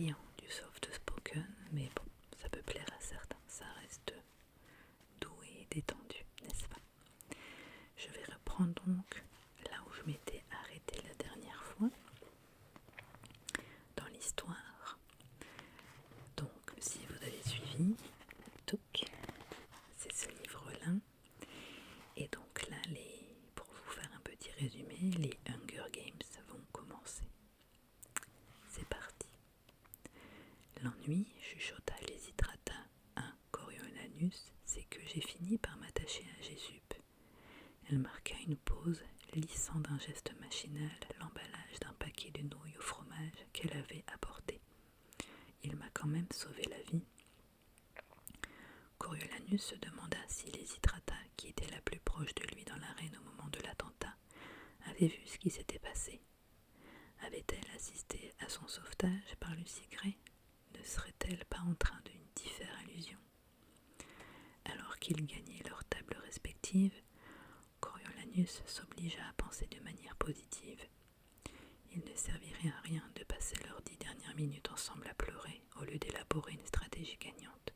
friand du soft spoken, mais bon, ça peut plaire à certains, ça reste doux et détendu, n'est-ce pas? Je vais reprendre donc là où je m'étais arrêtée la dernière fois, dans l'histoire. Donc, si vous avez suivi, c'est ce livre-là. Et donc là, pour vous faire un petit résumé, les Hunger Games vont commencer. C'est parti. L'ennui, chuchota Lysistrata à Coriolanus, c'est que j'ai fini par m'attacher à Gésup. Elle marqua une pause, lissant d'un geste machinal l'emballage d'un paquet de nouilles au fromage qu'elle avait apporté. Il m'a quand même sauvé la vie. Coriolanus se demanda si Lysistrata, qui était la plus proche de lui dans l'arène au moment de l'attentat, avait vu ce qui s'était passé. Avait-elle assisté à son sauvetage par Lucy Gray? Ne serait-elle pas en train de d'y faire allusion? Alors qu'ils gagnaient leurs tables respectives, Coriolanus s'obligea à penser de manière positive. Il ne servirait à rien de passer leurs 10 dernières minutes ensemble à pleurer au lieu d'élaborer une stratégie gagnante.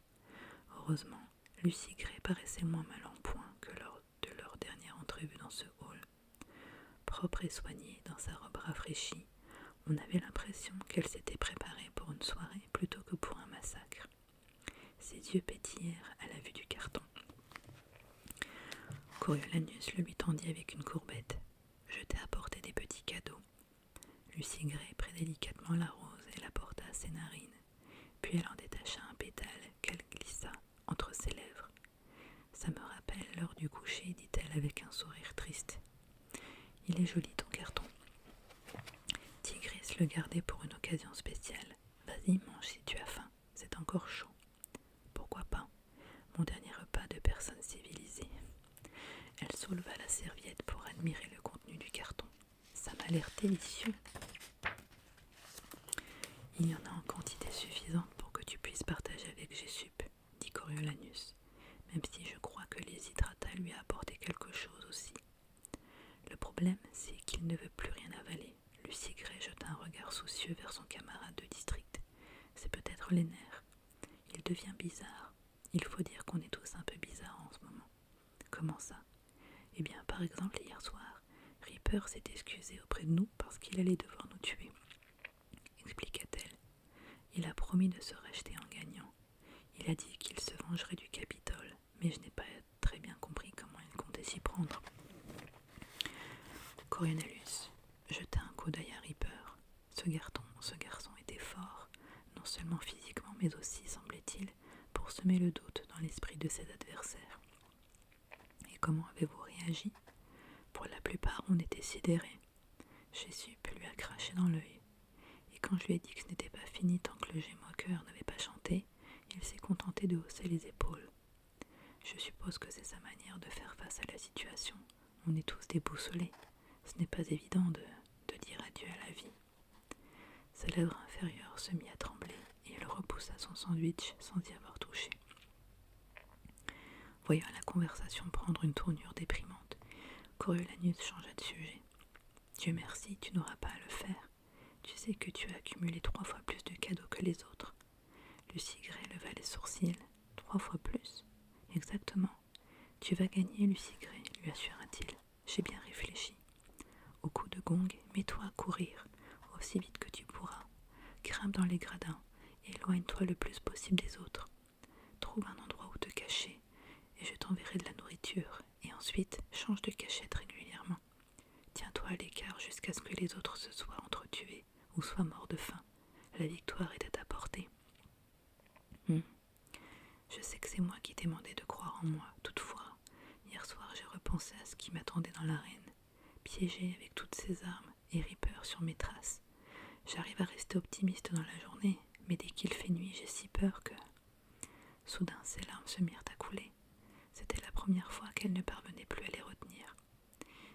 Heureusement, Lucy Gray paraissait moins mal en point que lors de leur dernière entrevue dans ce hall. Propre et soignée dans sa robe rafraîchie, on avait l'impression qu'elle s'était préparée pour une soirée plutôt que pour un massacre. Ses yeux pétillèrent à la vue du carton. Coriolanus le lui tendit avec une courbette. « Je t'ai apporté des petits cadeaux. » Lucy Gray prit délicatement la rose et la porta à ses narines. Puis elle en détacha un pétale qu'elle glissa entre ses lèvres. « Ça me rappelle l'heure du coucher, dit-elle avec un sourire triste. « Il est joli ton carton. » Tigris le gardait pour une occasion spéciale. « Vas-y, mange si tu as faim, c'est encore chaud. »« Pourquoi pas? Mon dernier repas de personne civilisée. » Elle souleva la serviette pour admirer le contenu du carton. « Ça m'a l'air délicieux. » « Il y en a en quantité suffisante pour que tu puisses partager avec Gésup, dit Coriolanus, même si je crois que Lysistrata lui a apporté quelque chose aussi. Le problème, c'est qu'il ne veut plus rien avaler. » Lucy Gray jeta un regard soucieux vers son camarade de district. « C'est peut-être les nerfs. Il devient bizarre. Il faut dire qu'on est tous un peu bizarres en ce moment. » « Comment ça? » « Eh bien, par exemple, hier soir, Reaper s'est excusé auprès de nous parce qu'il allait devoir nous tuer. » Expliqua-t-elle. Il a promis de se racheter en gagnant. Il a dit qu'il se vengerait du Capitole, mais je n'ai pas très bien compris comment il comptait s'y prendre. Coriolanus jeta un coup d'œil à Reaper. Ce garçon était fort, non seulement physiquement, mais aussi, semblait-il, pour semer le doute dans l'esprit de ses adversaires. Et comment avez-vous réagi? Pour la plupart, on était sidérés. Gésup lui a craché dans l'œil. Et quand je lui ai dit que ce n'était pas fini tant que le gémoqueur n'avait pas chanté, il s'est contenté de hausser les épaules. Je suppose que c'est sa manière de faire face à la situation. On est tous déboussolés. Ce n'est pas évident de dire adieu à la vie. Sa lèvre inférieure se mit à trembler et il repoussa son sandwich sans y avoir touché. Voyant la conversation prendre une tournure déprimante, Coriolanus changea de sujet. « Dieu merci, tu n'auras pas à le faire. Tu sais que tu as accumulé 3 fois plus de cadeaux que les autres. » Lucy Gray leva les sourcils. « 3 fois plus? » »« Exactement. Tu vas gagner, Lucy Gray, lui assura-t-il. J'ai bien réfléchi. Au coup de gong, mets-toi à courir, aussi vite que tu pourras. Grimpe dans les gradins et éloigne-toi le plus possible des autres. Trouve un endroit où te cacher et je t'enverrai de la nourriture. Et ensuite, change de cachette régulièrement. Tiens-toi à l'écart jusqu'à ce que les autres se soient entretués ou soient morts de faim. La victoire est à ta portée. Je sais que c'est moi qui t'ai demandé de croire en moi. Toutefois, hier soir, j'ai repensé à ce qui m'attendait dans l'arène. Piégé avec toutes ces armes et Reaper sur mes traces. J'arrive à rester optimiste dans la journée, mais dès qu'il fait nuit, j'ai si peur que... Soudain, ses larmes se mirent à couler. C'était la première fois qu'elle ne parvenait plus à les retenir.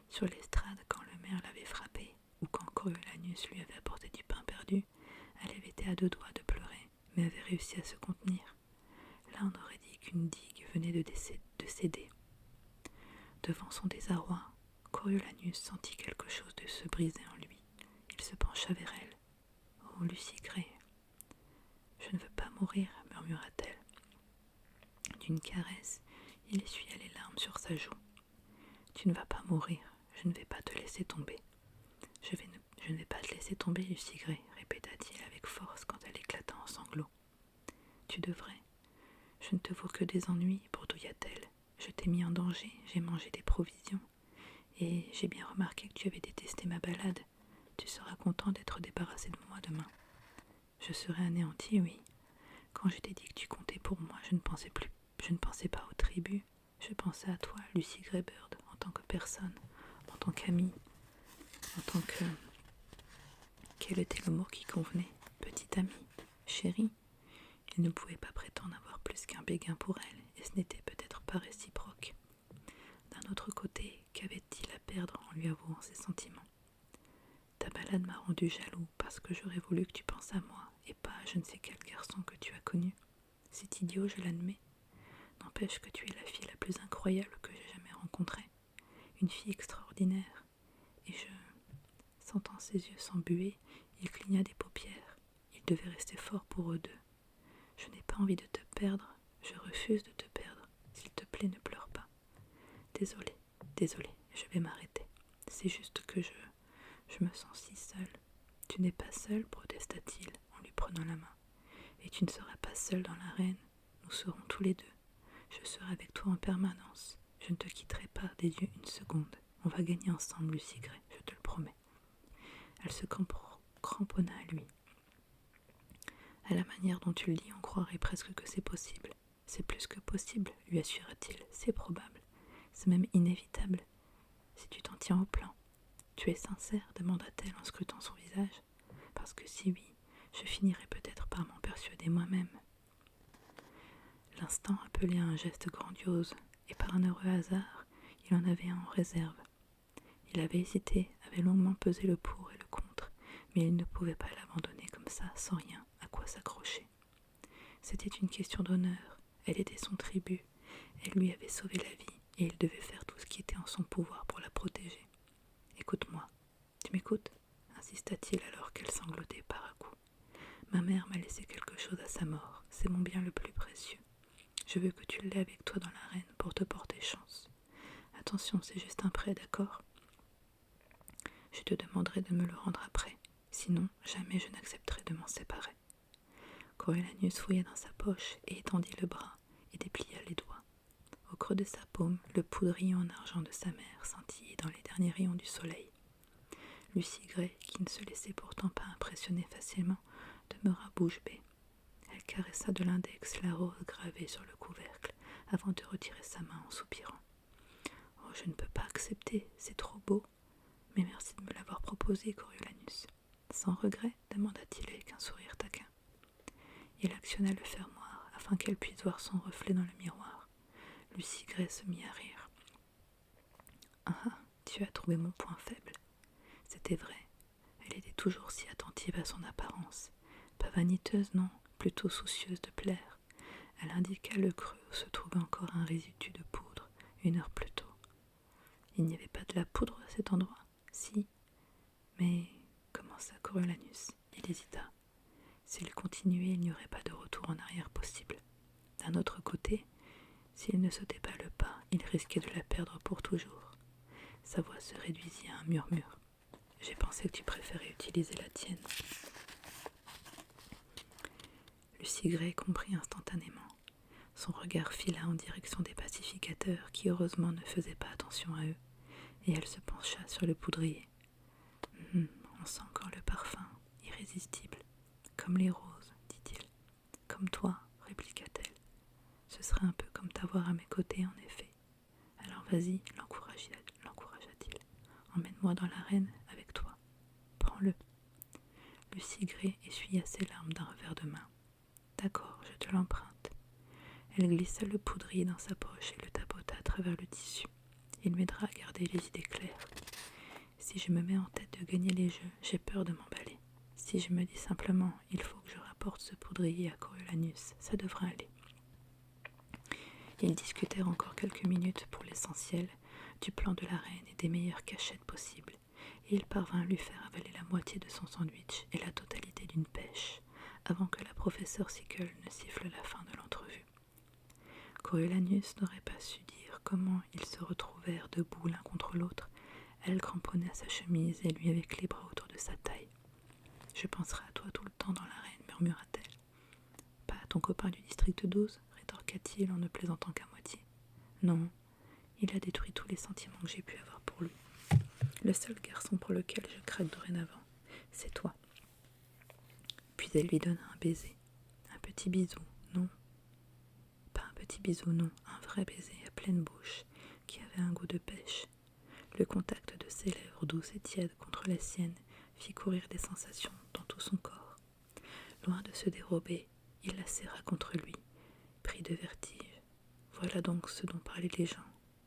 Sur l'estrade, quand le maire l'avait frappée, ou quand Coriolanus lui avait apporté du pain perdu, elle avait été à 2 doigts de pleurer, mais avait réussi à se contenir. Là, on aurait dit qu'une digue venait de céder. Devant son désarroi, Coriolanus sentit quelque chose de se briser en lui. Il se pencha vers elle. « Oh, Lucy Gray, Je ne veux pas mourir, murmura-t-elle. D'une caresse, il essuya les larmes sur sa joue. Tu ne vas pas mourir, je ne vais pas te laisser tomber. Je ne vais pas te laisser tomber, Lucy Gray, répéta-t-il avec force quand elle éclata en sanglots. Tu devrais. Je ne te vaux que des ennuis, bourdouilla-t-elle. Je t'ai mis en danger, j'ai mangé des provisions. Et j'ai bien remarqué que tu avais détesté ma balade. Tu seras content d'être débarrassé de moi demain. Je serai anéanti, oui. Quand je t'ai dit que tu comptais pour moi, je ne pensais pas aux tribus. Je pensais à toi, Lucy Greybird, en tant que personne, en tant qu'amie, en tant que... Quel était le mot qui convenait? Petite amie, chérie. Il ne pouvait pas prétendre avoir plus qu'un béguin pour elle, et ce n'était peut-être pas réciproque. D'un autre côté, qu'avait-il à perdre en lui avouant ses sentiments? Ta balade m'a rendu jaloux parce que j'aurais voulu que tu penses à moi et pas à je ne sais quel garçon que tu as connu. C'est idiot, je l'admets. N'empêche que tu es la fille la plus incroyable que j'ai jamais rencontrée. Une fille extraordinaire. Et sentant ses yeux s'embuer, il cligna des paupières. Il devait rester fort pour eux deux. Je n'ai pas envie de te perdre. Je refuse de te perdre. S'il te plaît, ne pleure pas. Désolée, je vais m'arrêter. C'est juste que je me sens si seule. Tu n'es pas seule, protesta-t-il en lui prenant la main. Et tu ne seras pas seule dans l'arène. Nous serons tous les deux. Je serai avec toi en permanence. Je ne te quitterai pas des yeux une seconde. On va gagner ensemble, Lucy Gray, je te le promets. Elle se cramponna à lui. À la manière dont tu le dis, on croirait presque que c'est possible. C'est plus que possible, lui assura-t-il. C'est probable. C'est même inévitable. Si tu t'en tiens au plan. Tu es sincère, demanda-t-elle en scrutant son visage. Parce que si oui, je finirai peut-être par m'en persuader moi-même. L'instant appelait à un geste grandiose, et par un heureux hasard, il en avait un en réserve. Il avait hésité, avait longuement pesé le pour et le contre, mais il ne pouvait pas l'abandonner comme ça, sans rien à quoi s'accrocher. C'était une question d'honneur, elle était son tribut, elle lui avait sauvé la vie, et il devait faire tout ce qui était en son pouvoir pour la protéger. « Écoute-moi, tu m'écoutes ?» insista-t-il alors qu'elle sanglotait par à coups. « Ma mère m'a laissé quelque chose à sa mort, c'est mon bien le plus précieux. Je veux que tu l'aies avec toi dans l'arène pour te porter chance. Attention, c'est juste un prêt, d'accord? Je te demanderai de me le rendre après, sinon jamais je n'accepterai de m'en séparer. » Coriolanus fouilla dans sa poche et étendit le bras et déplia les doigts. Au creux de sa paume, le poudrier en argent de sa mère scintillait dans les derniers rayons du soleil. Lucy Gray, qui ne se laissait pourtant pas impressionner facilement, demeura bouche bée. Elle caressa de l'index la rose gravée sur le couvercle avant de retirer sa main en soupirant. « Oh, je ne peux pas accepter, c'est trop beau. Mais merci de me l'avoir proposé, Coriolanus. »« Sans regret ?» demanda-t-il avec un sourire taquin. Il actionna le fermoir afin qu'elle puisse voir son reflet dans le miroir. Lucy Gray se mit à rire. « Ah, tu as trouvé mon point faible. » C'était vrai. Elle était toujours si attentive à son apparence. Pas vaniteuse, non, plutôt soucieuse de plaire. Elle indiqua le creux où se trouvait encore un résidu de poudre, 1 heure plus tôt. Il n'y avait pas de la poudre à cet endroit? Si. Mais, commença Coriolanus. Il hésita. S'il continuait, il n'y aurait pas de retour en arrière possible. D'un autre côté, s'il ne sautait pas le pas, il risquait de la perdre pour toujours. Sa voix se réduisit à un murmure. « J'ai pensé que tu préférais utiliser la tienne. » Lucy Gray comprit instantanément. Son regard fila en direction des pacificateurs qui heureusement ne faisaient pas attention à eux, et elle se pencha sur le poudrier. « On sent encore le parfum, irrésistible. Comme les roses, dit-il. Comme toi, répliqua-t-elle. Ce serait un peu comme t'avoir à mes côtés, en effet. Alors vas-y, l'encouragea-t-il. Emmène-moi dans l'arène avec toi. Prends-le. Lucy Gray essuya ses larmes d'un revers de main. D'accord, je te l'emprunte. Elle glissa le poudrier dans sa poche et le tapota à travers le tissu. Il m'aidera à garder les idées claires. Si je me mets en tête de gagner les jeux, j'ai peur de m'emballer. Si je me dis simplement, il faut que je rapporte ce poudrier à Coriolanus, ça devrait aller. Ils discutèrent encore quelques minutes pour l'essentiel, du plan de la reine et des meilleures cachettes possibles, et il parvint à lui faire avaler la moitié de son sandwich et la totalité d'une pêche, avant que la professeure Sickle ne siffle la fin de l'entrevue. Coriolanus n'aurait pas su dire comment ils se retrouvèrent debout l'un contre l'autre, elle cramponnée à sa chemise et lui avec les bras autour de sa taille. « Je penserai à toi tout le temps dans l'arène, murmura-t-elle. « Pas à ton copain du district 12 » rétorqua-t-il en ne plaisantant qu'à moitié. « Non, il a détruit tous les sentiments que j'ai pu avoir pour lui. Le seul garçon pour lequel je craque dorénavant, c'est toi. » Puis elle lui donna un baiser. Un petit bisou, non. Pas un petit bisou, non, un vrai baiser à pleine bouche, qui avait un goût de pêche. Le contact de ses lèvres douces et tièdes contre la sienne fit courir des sensations dans tout son corps. Loin de se dérober, il la serra contre lui, pris de vertige. Voilà donc ce dont parlaient les gens,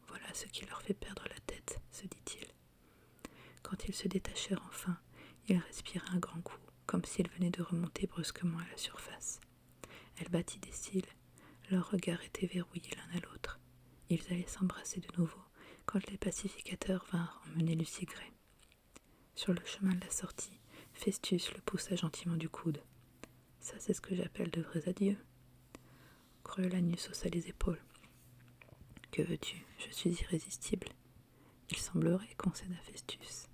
voilà ce qui leur fait perdre la tête, se dit-il. Quand ils se détachèrent enfin, il respira un grand coup, comme s'il venait de remonter brusquement à la surface. Elle battit des cils, leurs regards étaient verrouillés l'un à l'autre. Ils allaient s'embrasser de nouveau, quand les pacificateurs vinrent emmener Lucy Gray. Sur le chemin de la sortie, Festus le poussa gentiment du coude. « Ça, c'est ce que j'appelle de vrais adieux. » Coriolanus haussa les épaules. « Que veux-tu ? Je suis irrésistible. » Il semblerait, concéda Festus.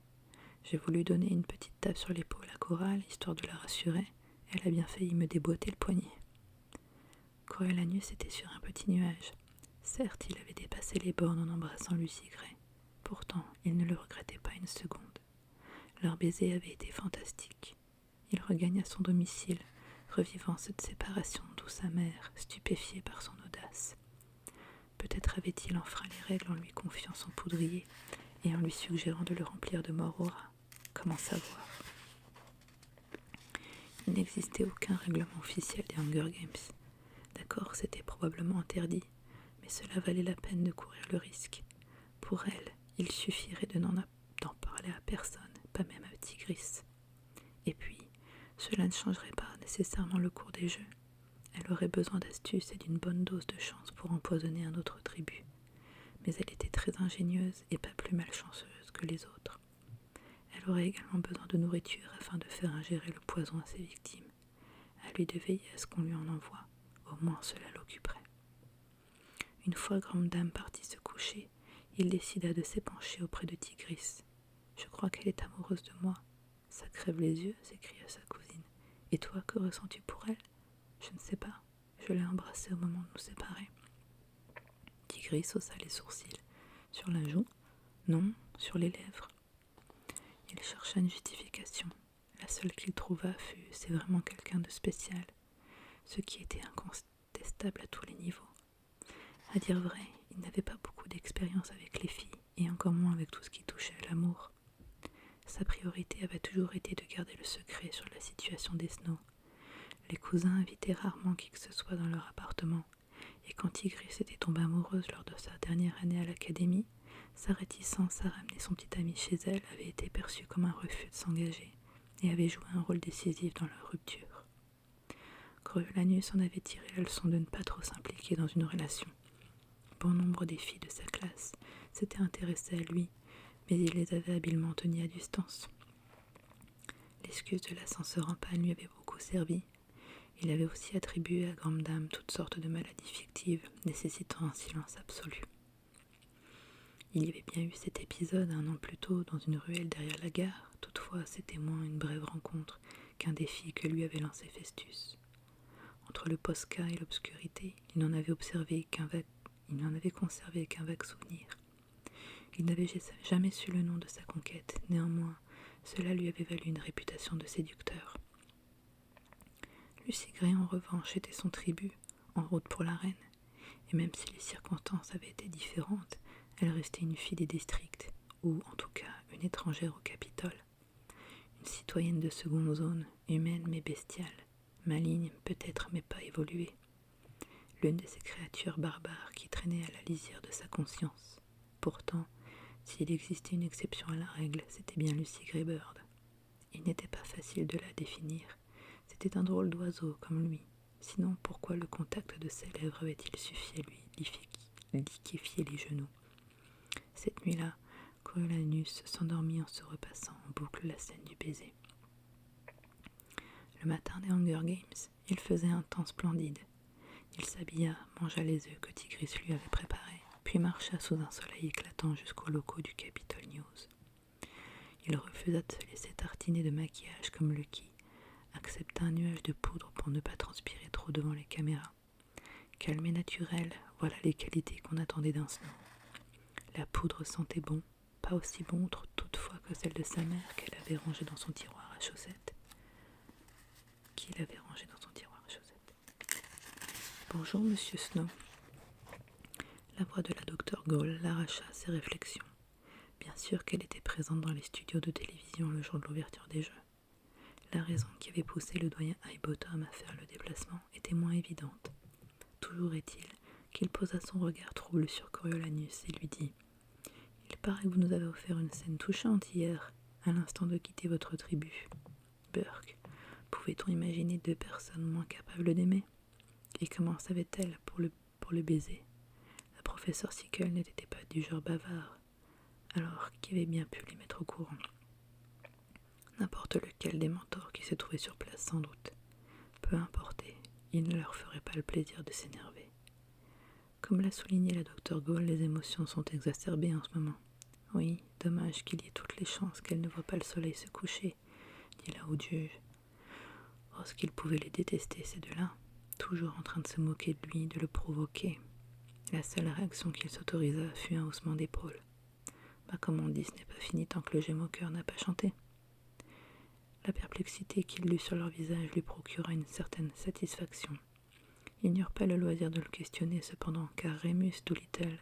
J'ai voulu donner une petite tape sur l'épaule à Coral, histoire de la rassurer. Elle a bien failli me déboîter le poignet. Coriolanus était sur un petit nuage. Certes, il avait dépassé les bornes en embrassant Lucy Gray. Pourtant, il ne le regrettait pas une seconde. Leur baiser avait été fantastique. Il regagna son domicile, revivant cette séparation douce amère, stupéfié par son audace. Peut-être avait-il enfreint les règles en lui confiant son poudrier et en lui suggérant de le remplir de mort au rat. Comment savoir ? Il n'existait aucun règlement officiel des Hunger Games. D'accord, c'était probablement interdit, mais cela valait la peine de courir le risque. Pour elle, il suffirait de n'en parler à personne, pas même à Tigris. Et puis, cela ne changerait pas nécessairement le cours des jeux. Elle aurait besoin d'astuce et d'une bonne dose de chance pour empoisonner un autre tribut. Mais elle était très ingénieuse et pas plus malchanceuse que les autres. Elle aurait également besoin de nourriture afin de faire ingérer le poison à ses victimes. À lui de veiller à ce qu'on lui en envoie. Au moins cela l'occuperait. Une fois grande dame partie se coucher, il décida de s'épancher auprès de Tigris. « Je crois qu'elle est amoureuse de moi. »« Ça crève les yeux, » s'écria sa cousine. « Et toi, que ressens-tu pour elle ?»« Je ne sais pas. Je l'ai embrassée au moment de nous séparer. » Tigris haussa les sourcils. « Sur la joue ? » ?»« Non, sur les lèvres. » Il chercha une justification. La seule qu'il trouva fut « c'est vraiment quelqu'un de spécial », ce qui était incontestable à tous les niveaux. À dire vrai, il n'avait pas beaucoup d'expérience avec les filles, et encore moins avec tout ce qui touchait à l'amour. Sa priorité avait toujours été de garder le secret sur la situation des Snow. Les cousins invitaient rarement qui que ce soit dans leur appartement, et quand Tigris était tombée amoureuse lors de sa dernière année à l'académie, sa réticence à ramener son petit ami chez elle avait été perçue comme un refus de s'engager, et avait joué un rôle décisif dans leur rupture. Coriolanus en avait tiré la leçon de ne pas trop s'impliquer dans une relation. Bon nombre des filles de sa classe s'étaient intéressées à lui, mais il les avait habilement tenues à distance. L'excuse de l'ascenseur en panne lui avait beaucoup servi. Il avait aussi attribué à grande dame toutes sortes de maladies fictives, nécessitant un silence absolu. Il y avait bien eu cet épisode 1 an plus tôt dans une ruelle derrière la gare, toutefois c'était moins une brève rencontre qu'un défi que lui avait lancé Festus. Entre le Posca et l'obscurité, il n'en avait conservé qu'un vague souvenir. Il n'avait jamais su le nom de sa conquête, néanmoins, cela lui avait valu une réputation de séducteur. Lucy Gray, en revanche, était son tribut, en route pour l'arène, et même si les circonstances avaient été différentes, elle restait une fille des districts, ou en tout cas une étrangère au Capitole. Une citoyenne de seconde zone, humaine mais bestiale, maligne peut-être mais pas évoluée. L'une de ces créatures barbares qui traînaient à la lisière de sa conscience. Pourtant, s'il existait une exception à la règle, c'était bien Lucy Greybird. Il n'était pas facile de la définir. C'était un drôle d'oiseau comme lui. Sinon, pourquoi le contact de ses lèvres avait-il suffi à lui liquéfier les genoux? Cette nuit-là, Coriolanus s'endormit en se repassant en boucle la scène du baiser. Le matin des Hunger Games, il faisait un temps splendide. Il s'habilla, mangea les œufs que Tigris lui avait préparés, puis marcha sous un soleil éclatant jusqu'aux locaux du Capitol News. Il refusa de se laisser tartiner de maquillage comme Lucky, accepta un nuage de poudre pour ne pas transpirer trop devant les caméras. Calme et naturel, voilà les qualités qu'on attendait d'un Snow. La poudre sentait bon, pas aussi bon toutefois que celle de sa mère qu'elle avait rangée dans son tiroir à chaussettes. Bonjour, monsieur Snow. La voix de la docteur Gaulle l'arracha à ses réflexions. Bien sûr qu'elle était présente dans les studios de télévision le jour de l'ouverture des Jeux. La raison qui avait poussé le doyen Highbottom à faire le déplacement était moins évidente. Toujours est-il qu'il posa son regard trouble sur Coriolanus et lui dit « Il paraît que vous nous avez offert une scène touchante hier, à l'instant de quitter votre tribu. Burke, pouvait-on imaginer deux personnes moins capables d'aimer ? Et comment savait-elle pour le baiser ? La professeure Sickle n'était pas du genre bavard, alors qui avait bien pu les mettre au courant ? N'importe lequel des mentors qui se trouvaient sur place sans doute. Peu importait, il ne leur ferait pas le plaisir de s'énerver. Comme l'a souligné la docteur Gaulle, les émotions sont exacerbées en ce moment. Oui, dommage qu'il y ait toutes les chances qu'elle ne voie pas le soleil se coucher, dit la haute juge. Oh, ce qu'il pouvait les détester, ces deux-là, toujours en train de se moquer de lui, de le provoquer. La seule réaction qu'il s'autorisa fut un haussement d'épaule. Comme on dit, ce n'est pas fini tant que le Gémoqueur n'a pas chanté. La perplexité qu'il lut sur leur visage lui procura une certaine satisfaction. Ils n'eurent pas le loisir de le questionner cependant, car Remus Doolittle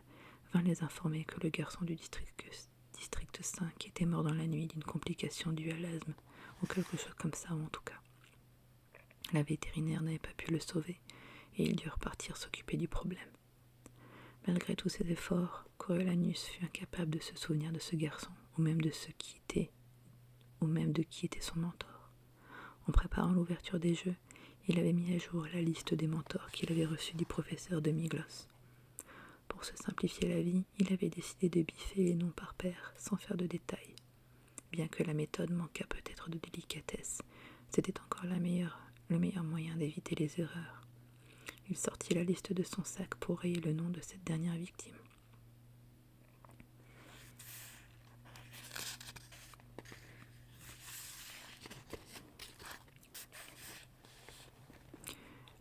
vint les informer que le garçon du district 5 était mort dans la nuit d'une complication due à l'asthme, ou quelque chose comme ça, ou en tout cas. La vétérinaire n'avait pas pu le sauver, et ils durent partir s'occuper du problème. Malgré tous ses efforts, Coriolanus fut incapable de se souvenir de ce garçon, ou même de qui était son mentor. En préparant l'ouverture des Jeux, il avait mis à jour la liste des mentors qu'il avait reçus du professeur de Miglos. Pour se simplifier la vie, il avait décidé de biffer les noms par paire, sans faire de détails. Bien que la méthode manquât peut-être de délicatesse, c'était encore le meilleur moyen d'éviter les erreurs. Il sortit la liste de son sac pour rayer le nom de cette dernière victime.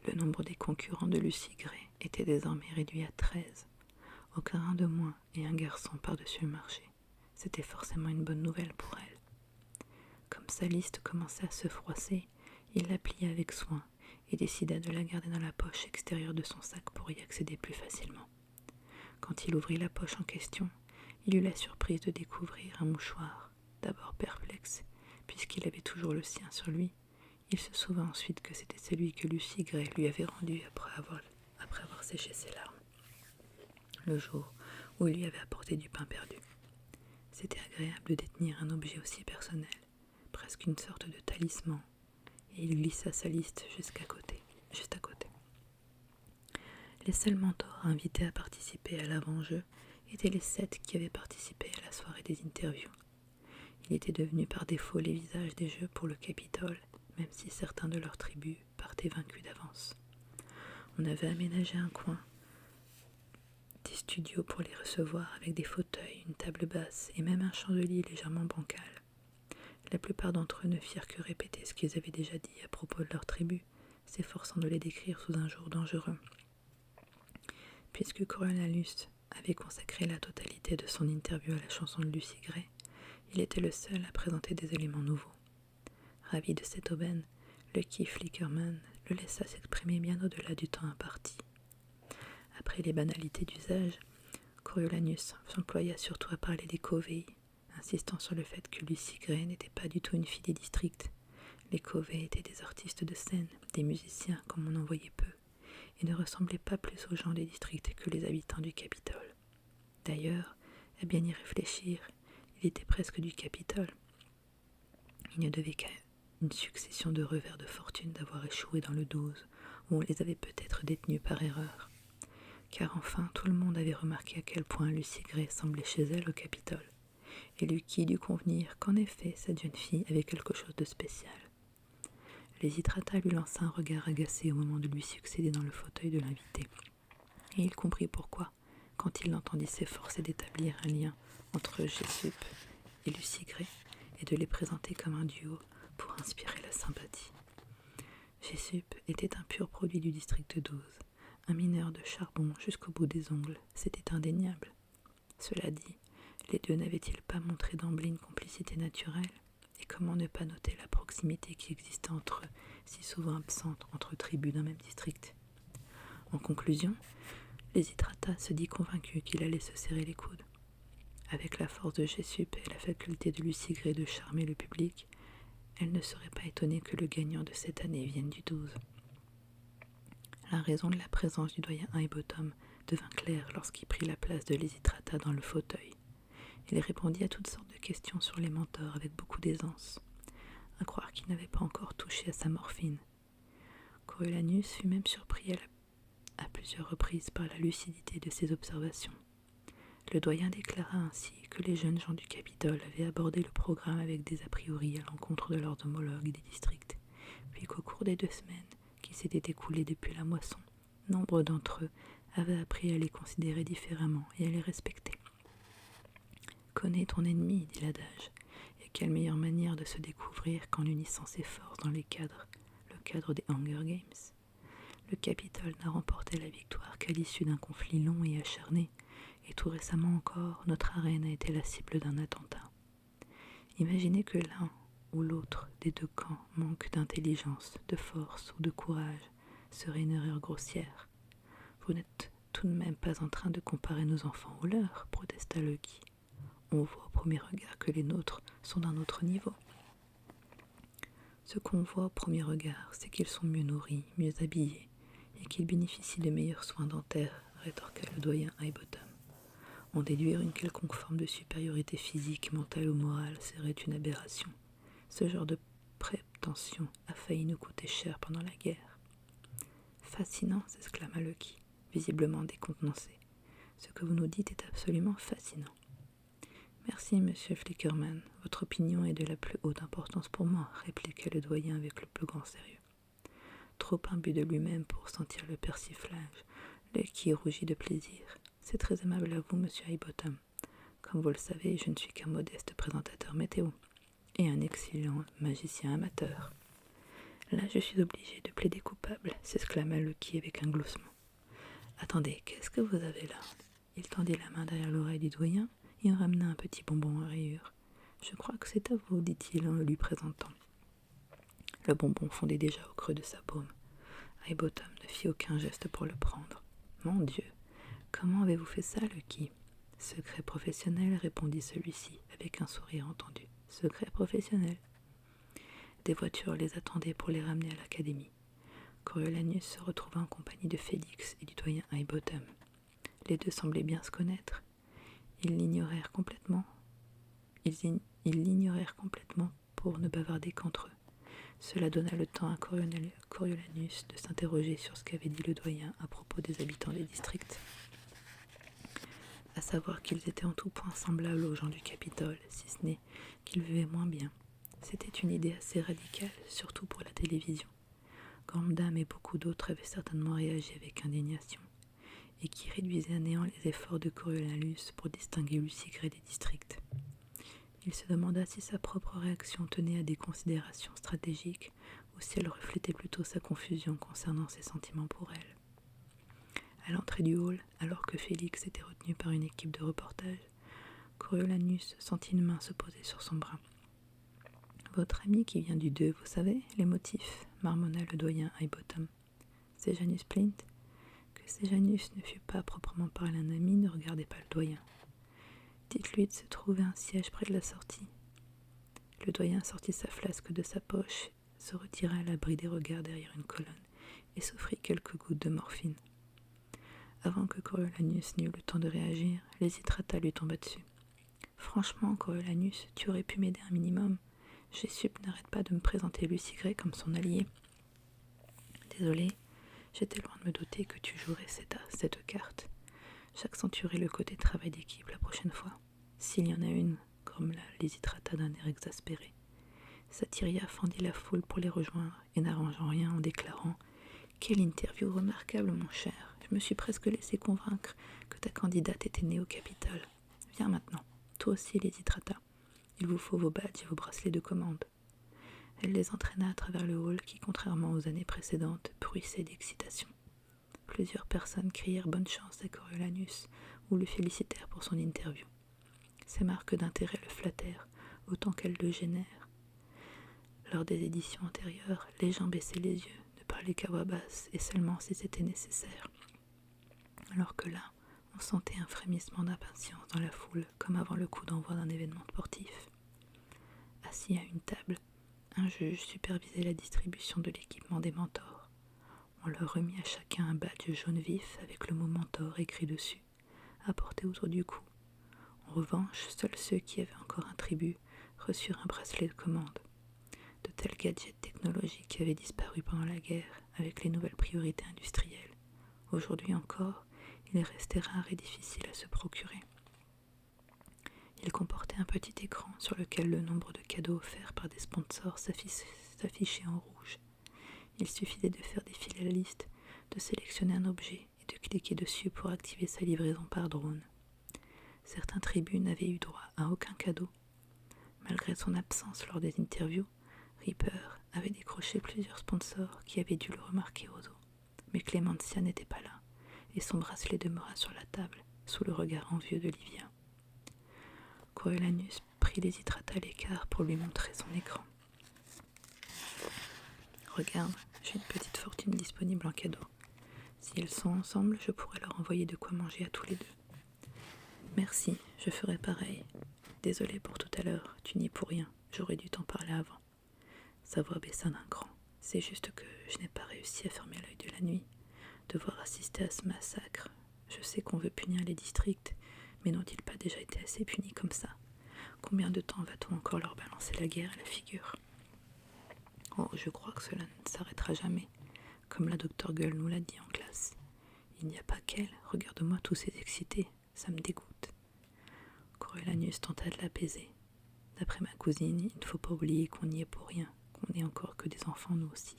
Le nombre des concurrents de Lucy Gray était désormais réduit à 13. Aucun de moins et un garçon par-dessus le marché. C'était forcément une bonne nouvelle pour elle. Comme sa liste commençait à se froisser, il la plia avec soin et décida de la garder dans la poche extérieure de son sac pour y accéder plus facilement. Quand il ouvrit la poche en question, il eut la surprise de découvrir un mouchoir. D'abord perplexe, puisqu'il avait toujours le sien sur lui, il se souvint ensuite que c'était celui que Lucy Gray lui avait rendu après avoir séché ses larmes, le jour où il lui avait apporté du pain perdu. C'était agréable de détenir un objet aussi personnel, presque une sorte de talisman, et il glissa sa liste juste à côté. Les seuls mentors invités à participer à l'avant-jeu étaient les 7 qui avaient participé à la soirée des interviews. Il était devenu par défaut les visages des Jeux pour le Capitole, même si certains de leurs tribus partaient vaincus d'avance. On avait aménagé un coin des studios pour les recevoir avec des fauteuils, une table basse et même un chandelier légèrement bancal. La plupart d'entre eux ne firent que répéter ce qu'ils avaient déjà dit à propos de leur tribu, s'efforçant de les décrire sous un jour dangereux. Puisque Coriolanus avait consacré la totalité de son interview à la chanson de Lucy Gray, il était le seul à présenter des éléments nouveaux. Ravi de cette aubaine, Lucky Flickerman le laissa s'exprimer bien au-delà du temps imparti. Après les banalités d'usage, Coriolanus s'employa surtout à parler des Covey, insistant sur le fait que Lucy Gray n'était pas du tout une fille des districts. Les Covey étaient des artistes de scène, des musiciens comme on en voyait peu, et ne ressemblaient pas plus aux gens des districts que les habitants du Capitole. D'ailleurs, à bien y réfléchir, il était presque du Capitole. Il ne devait qu'à une succession de revers de fortune d'avoir échoué dans le 12, où on les avait peut-être détenus par erreur. Car enfin, tout le monde avait remarqué à quel point Lucy Gray semblait chez elle au Capitole, et Lucky dut convenir qu'en effet, cette jeune fille avait quelque chose de spécial. Lésistrata lui lança un regard agacé au moment de lui succéder dans le fauteuil de l'invité. Et il comprit pourquoi, quand il l'entendit s'efforcer d'établir un lien entre Jessup et Lucy Gray, et de les présenter comme un duo pour inspirer la sympathie. Jessup était un pur produit du district 12, un mineur de charbon jusqu'au bout des ongles, c'était indéniable. Cela dit, les deux n'avaient-ils pas montré d'emblée une complicité naturelle? Et comment ne pas noter la proximité qui existait entre eux, si souvent absente entre tribus d'un même district? En conclusion, Lésistrata se dit convaincu qu'il allait se serrer les coudes. Avec la force de Jessup et la faculté de Lucy Gray de charmer le public, elle ne serait pas étonnée que le gagnant de cette année vienne du 12. La raison de la présence du doyen Highbottom devint claire lorsqu'il prit la place de Lésistrata dans le fauteuil. Il répondit à toutes sortes de questions sur les mentors avec beaucoup d'aisance, à croire qu'il n'avait pas encore touché à sa morphine. Coriolanus fut même surpris à plusieurs reprises par la lucidité de ses observations. Le doyen déclara ainsi que les jeunes gens du Capitole avaient abordé le programme avec des a priori à l'encontre de leurs homologues des districts, puis qu'au cours des 2 semaines qui s'étaient écoulées depuis la moisson, nombre d'entre eux avaient appris à les considérer différemment et à les respecter. « Connais ton ennemi, dit l'adage, et quelle meilleure manière de se découvrir qu'en unissant ses forces dans le cadre des Hunger Games. Le Capitole n'a remporté la victoire qu'à l'issue d'un conflit long et acharné, et tout récemment encore, notre arène a été la cible d'un attentat. Imaginez que l'un ou l'autre des 2 camps manque d'intelligence, de force ou de courage serait une erreur grossière. Vous n'êtes tout de même pas en train de comparer nos enfants aux leurs, protesta Lucky. On voit au premier regard que les nôtres sont d'un autre niveau. Ce qu'on voit au premier regard, c'est qu'ils sont mieux nourris, mieux habillés, et qu'ils bénéficient de meilleurs soins dentaires, rétorqua le doyen Highbottom. En déduire une quelconque forme de supériorité physique, mentale ou morale serait une aberration. Ce genre de prétention a failli nous coûter cher pendant la guerre. Fascinant, s'exclama Lucky, visiblement décontenancé. Ce que vous nous dites est absolument fascinant. Merci, monsieur Flickerman. Votre opinion est de la plus haute importance pour moi, répliqua le doyen avec le plus grand sérieux. Trop imbu de lui-même pour sentir le persiflage, Lucky rougit de plaisir. C'est très aimable à vous, monsieur Highbottom. Comme vous le savez, je ne suis qu'un modeste présentateur météo et un excellent magicien amateur. Là, je suis obligé de plaider coupable, s'exclama Lucky avec un gloussement. Attendez, qu'est-ce que vous avez là? Il tendit la main derrière l'oreille du doyen et en ramena un petit bonbon à rayures. Je crois que c'est à vous, dit-il en le lui présentant. Le bonbon fondait déjà au creux de sa paume. Highbottom ne fit aucun geste pour le prendre. Mon Dieu! Comment avez-vous fait ça, Lucky? Secret professionnel, répondit celui-ci, avec un sourire entendu. Secret professionnel. Des voitures les attendaient pour les ramener à l'académie. Coriolanus se retrouva en compagnie de Félix et du doyen Highbottom. Les deux semblaient bien se connaître. Ils l'ignorèrent complètement pour ne bavarder qu'entre eux. Cela donna le temps à Coriolanus de s'interroger sur ce qu'avait dit le doyen à propos des habitants des districts. À savoir qu'ils étaient en tout point semblables aux gens du Capitole, si ce n'est qu'ils vivaient moins bien. C'était une idée assez radicale, surtout pour la télévision. Gandam et beaucoup d'autres avaient certainement réagi avec indignation, et qui réduisait à néant les efforts de Coriolanus pour distinguer Lucy Gray des districts. Il se demanda si sa propre réaction tenait à des considérations stratégiques ou si elle reflétait plutôt sa confusion concernant ses sentiments pour elle. À l'entrée du hall, alors que Félix était retenu par une équipe de reportage, Coriolanus sentit une main se poser sur son bras. « Votre ami qui vient du 2, vous savez, les motifs » marmonna le doyen Highbottom. « C'est Janus Plint ?» Que Séjanus ne fût pas proprement parlé un ami ne regardait pas le doyen. Dites-lui de se trouver un siège près de la sortie. Le doyen sortit sa flasque de sa poche, se retira à l'abri des regards derrière une colonne et s'offrit quelques gouttes de morphine. Avant que Coriolanus n'eût le temps de réagir, Lésistrata lui tomba dessus. « Franchement, Coriolanus, tu aurais pu m'aider un minimum. Jessup n'arrête pas de me présenter Lucy Gray comme son allié. »« Désolé, j'étais loin de me douter que tu jouerais cette carte. J'accentuerai le côté travail d'équipe la prochaine fois, s'il y en a une, comme la Lésistrata d'un air exaspéré. Satyria fendit la foule pour les rejoindre et n'arrangeant rien en déclarant « Quelle interview remarquable, mon cher. Je me suis presque laissé convaincre que ta candidate était née au Capitole. Viens maintenant, toi aussi, Lysistrata. Il vous faut vos badges et vos bracelets de commande. » Elle les entraîna à travers le hall qui, contrairement aux années précédentes, bruissait d'excitation. Plusieurs personnes crièrent bonne chance à Coriolanus ou le félicitèrent pour son interview. Ces marques d'intérêt le flattèrent autant qu'elles le gênèrent. Lors des éditions antérieures, les gens baissaient les yeux, ne parlaient qu'à voix basse et seulement si c'était nécessaire. Alors que là, on sentait un frémissement d'impatience dans la foule, comme avant le coup d'envoi d'un événement sportif. Assis à une table, un juge supervisait la distribution de l'équipement des mentors. On leur remit à chacun un badge jaune vif avec le mot mentor écrit dessus, à porter autour du cou. En revanche, seuls ceux qui avaient encore un tribut reçurent un bracelet de commande. De tels gadgets technologiques avaient disparu pendant la guerre avec les nouvelles priorités industrielles. Aujourd'hui encore, il restait rare et difficile à se procurer. Il comportait un petit écran sur lequel le nombre de cadeaux offerts par des sponsors s'affichait en rouge. Il suffisait de faire défiler la liste, de sélectionner un objet et de cliquer dessus pour activer sa livraison par drone. Certains tribus n'avaient eu droit à aucun cadeau. Malgré son absence lors des interviews, Reaper avait décroché plusieurs sponsors qui avaient dû le remarquer aux os. Mais Clémentia n'était pas là, et son bracelet demeura sur la table, sous le regard envieux de Livia. Coriolanus prit Lysistrata à l'écart pour lui montrer son écran. « Regarde, j'ai une petite fortune disponible en cadeau. Si elles sont ensemble, je pourrais leur envoyer de quoi manger à tous les deux. » « Merci, je ferai pareil. Désolé pour tout à l'heure, tu n'y es pour rien, j'aurais dû t'en parler avant. » Sa voix baissa d'un cran. « C'est juste que je n'ai pas réussi à fermer l'œil de la nuit. Devoir assister à ce massacre. Je sais qu'on veut punir les districts, mais n'ont-ils pas déjà été assez punis comme ça? Combien de temps va-t-on encore leur balancer la guerre à la figure? Oh, je crois que cela ne s'arrêtera jamais, comme la docteur Gull nous l'a dit en classe. Il n'y a pas qu'elle, regarde-moi tous ces excités, ça me dégoûte. » Coriolanus tenta de l'apaiser. D'après ma cousine, il ne faut pas oublier qu'on n'y est pour rien, qu'on n'est encore que des enfants nous aussi.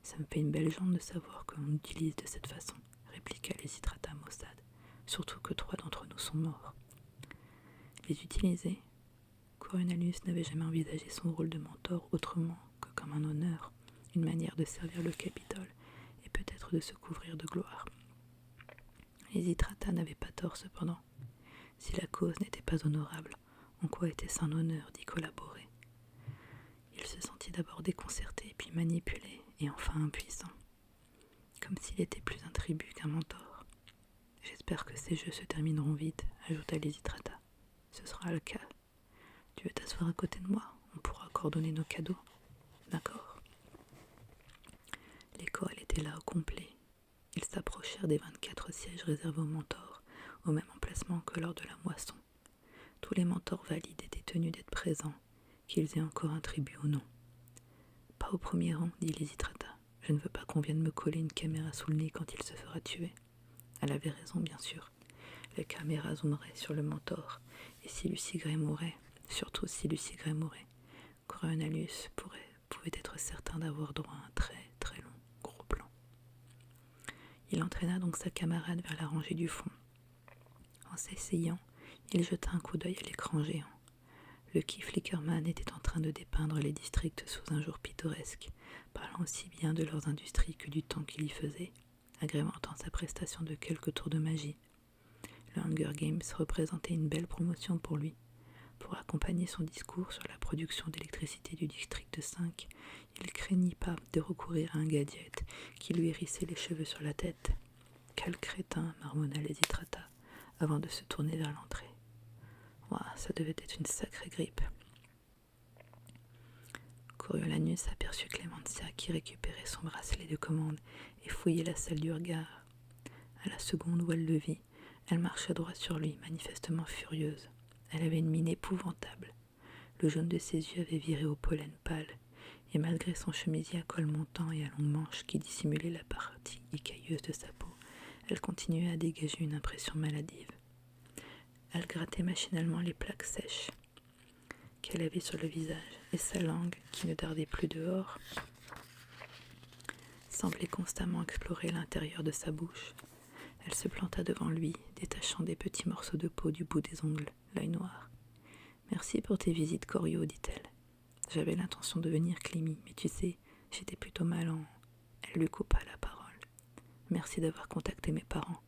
Ça me fait une belle jambe de savoir que l'on utilise de cette façon, répliqua Lysistrata maussade, surtout que 3 d'entre nous sont morts. Les utiliser? Coriolanus n'avait jamais envisagé son rôle de mentor autrement que comme un honneur, une manière de servir le Capitole et peut-être de se couvrir de gloire. Lysistrata n'avait pas tort cependant. Si la cause n'était pas honorable, en quoi était-ce un honneur d'y collaborer? Il se sentit d'abord déconcerté, puis manipulé, et enfin impuissant. Comme s'il était plus un tribut qu'un mentor. « J'espère que ces jeux se termineront vite, » ajouta Lysistrata. « Ce sera le cas. Tu veux t'asseoir à côté de moi? On pourra coordonner nos cadeaux. D'accord ?» L'école était là au complet. Ils s'approchèrent des 24 sièges réservés aux mentors, au même emplacement que lors de la moisson. Tous les mentors valides étaient tenus d'être présents, qu'ils aient encore un tribut ou non. « Pas au premier rang, » dit Lysistrata. « Je ne veux pas qu'on vienne me coller une caméra sous le nez quand il se fera tuer. » Elle avait raison, bien sûr. Les caméras zoomeraient sur le mentor, et si Lucy Gray mourait, surtout si Lucy Gray mourait, Coriolanus pouvait être certain d'avoir droit à un très très long gros plan. Il entraîna donc sa camarade vers la rangée du fond. En s'essayant, il jeta un coup d'œil à l'écran géant. Le Key Flickerman était en train de dépeindre les districts sous un jour pittoresque, parlant aussi bien de leurs industries que du temps qu'il y faisait, agrémentant sa prestation de quelques tours de magie. Le Hunger Games représentait une belle promotion pour lui. Pour accompagner son discours sur la production d'électricité du district 5, il craignit pas de recourir à un gadget qui lui hérissait les cheveux sur la tête. « Quel crétin !» marmonna Lysistrata, avant de se tourner vers l'entrée. Ouah, ça devait être une sacrée grippe. Coriolanus aperçut Clémentia qui récupérait son bracelet de commande et fouillait la salle du regard. À la seconde où elle le vit, elle marcha droit sur lui, manifestement furieuse. Elle avait une mine épouvantable. Le jaune de ses yeux avait viré au pollen pâle, et malgré son chemisier à col montant et à longues manches qui dissimulait la partie écailleuse de sa peau, elle continuait à dégager une impression maladive. Elle grattait machinalement les plaques sèches qu'elle avait sur le visage, et sa langue, qui ne dardait plus dehors, semblait constamment explorer l'intérieur de sa bouche. Elle se planta devant lui, détachant des petits morceaux de peau du bout des ongles, l'œil noir. « Merci pour tes visites, Corio, dit-elle. J'avais l'intention de venir, Clémy, mais tu sais, j'étais plutôt mal en... » Elle lui coupa la parole. « Merci d'avoir contacté mes parents.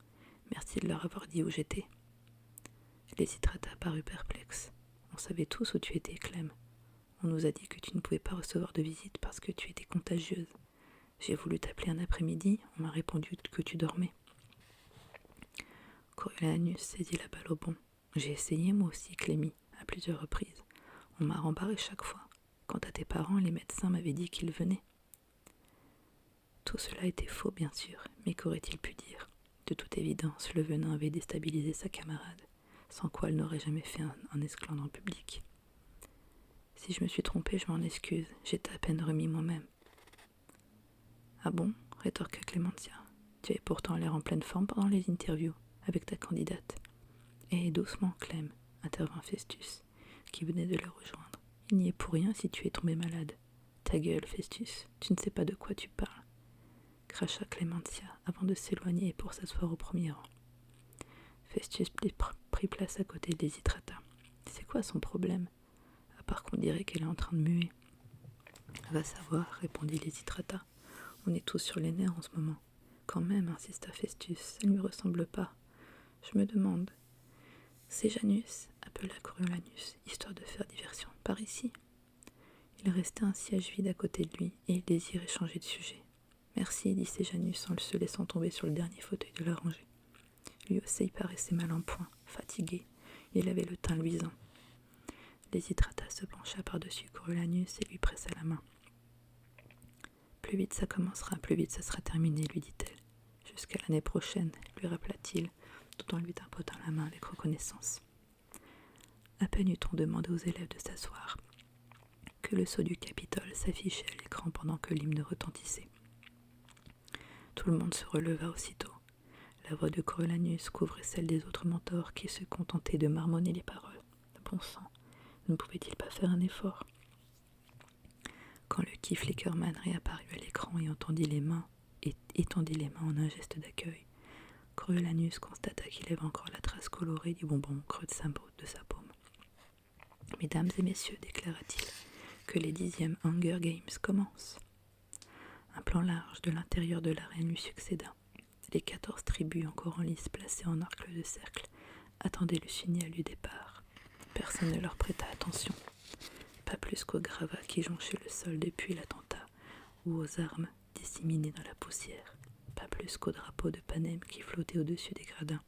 Merci de leur avoir dit où j'étais. » Lysistrata parut perplexe. « On savait tous où tu étais, Clem. On nous a dit que tu ne pouvais pas recevoir de visite parce que tu étais contagieuse. J'ai voulu t'appeler un après-midi, on m'a répondu que tu dormais. » Coriolanus saisit la balle au bond. « J'ai essayé moi aussi, Clémy, à plusieurs reprises. On m'a rembarré chaque fois. Quant à tes parents, les médecins m'avaient dit qu'ils venaient. » Tout cela était faux, bien sûr, mais qu'aurait-il pu dire ? De toute évidence, le venin avait déstabilisé sa camarade, sans quoi elle n'aurait jamais fait un esclandre en public. « Si je me suis trompée, je m'en excuse, j'étais à peine remis moi-même. »« Ah bon ?» rétorqua Clémentia. « Tu avais pourtant l'air en pleine forme pendant les interviews, avec ta candidate. »« Eh, doucement, Clem, » intervint Festus, qui venait de le rejoindre. « Il n'y est pour rien si tu es tombé malade. »« Ta gueule, Festus, tu ne sais pas de quoi tu parles. » cracha Clémentia avant de s'éloigner pour s'asseoir au premier rang. Festus prit place à côté de Lysistrata. « C'est quoi son problème ? À part qu'on dirait qu'elle est en train de muer. »« Va savoir, répondit Lysistrata. On est tous sur les nerfs en ce moment. Quand même, insista Festus, elle ne lui ressemble pas. Je me demande. C'est Janus, appela Coriolanus, histoire de faire diversion. Par ici. Il restait un siège vide à côté de lui, et il désirait changer de sujet. Merci, dit Séjanus en se laissant tomber sur le dernier fauteuil de la rangée. Lui aussi paraissait mal en point, fatigué. Il avait le teint luisant. Lysistrata se pencha par-dessus Coriolanus et lui pressa la main. Plus vite ça commencera, plus vite ça sera terminé, lui dit-elle. Jusqu'à l'année prochaine, lui rappela-t-il, tout en lui tapotant la main avec reconnaissance. À peine eut-on demandé aux élèves de s'asseoir, que le sceau du Capitole s'affichait à l'écran pendant que l'hymne retentissait. Tout le monde se releva aussitôt. La voix de Coriolanus couvrait celle des autres mentors qui se contentaient de marmonner les paroles. Bon sang, ne pouvait-il pas faire un effort ? Quand le Key Flickerman réapparut à l'écran et étendit les mains en un geste d'accueil, Coriolanus constata qu'il avait encore la trace colorée du bonbon au creux de sa paume. « Mesdames et messieurs, déclara-t-il, que les 10e Hunger Games commencent. » Un plan large de l'intérieur de l'arène lui succéda. Les 14 tribus encore en lice placées en arc de cercle attendaient le signal du départ. Personne ne leur prêta attention. Pas plus qu'aux gravats qui jonchaient le sol depuis l'attentat ou aux armes disséminées dans la poussière. Pas plus qu'aux drapeaux de Panem qui flottaient au-dessus des gradins,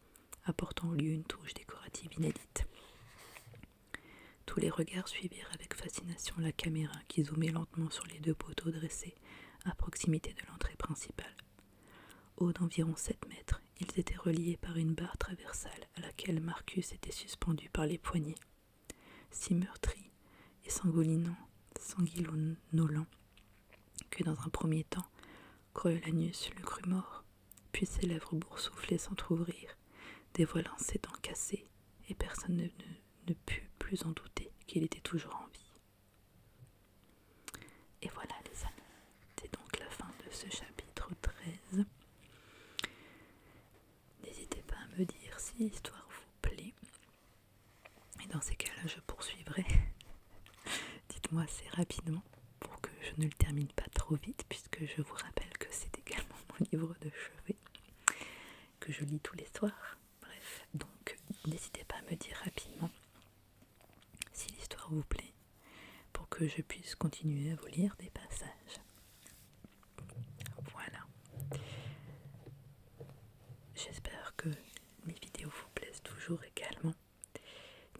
apportant au lieu une touche décorative inédite. Tous les regards suivirent avec fascination la caméra qui zoomait lentement sur les 2 poteaux dressés à proximité de l'entrée principale. Hauts d'environ 7 mètres, ils étaient reliés par une barre traversale à laquelle Marcus était suspendu par les poignets. Si meurtri et sanguinolent que dans un premier temps, Coriolanus le crut mort, puis ses lèvres boursouflées s'entr'ouvrirent, dévoilant ses dents cassées, et personne ne put plus en douter qu'il était toujours en vie. Et voilà les amis, c'est donc la fin de ce chapitre 13. N'hésitez pas à me dire si l'histoire vous plaît, et dans ces cas-là je poursuivrai. Dites-moi assez rapidement pour que je ne le termine pas trop vite, puisque je vous rappelle que c'est également mon livre de chevet que je lis tous les soirs. Bref, donc n'hésitez pas à me dire rapidement si l'histoire vous plaît, pour que je puisse continuer à vous lire des passages. Voilà. J'espère que mes vidéos vous plaisent toujours également.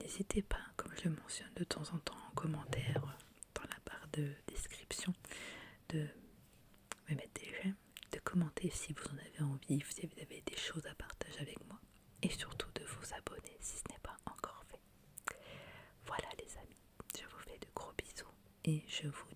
N'hésitez pas, comme je le mentionne de temps en temps en commentaire dans la barre de description, de me mettre des j'aime, de commenter si vous en avez envie, si vous avez des choses à partager avec moi, et surtout de vous abonner si ce n'est pas encore fait. Voilà les amis, je vous fais de gros bisous et je vous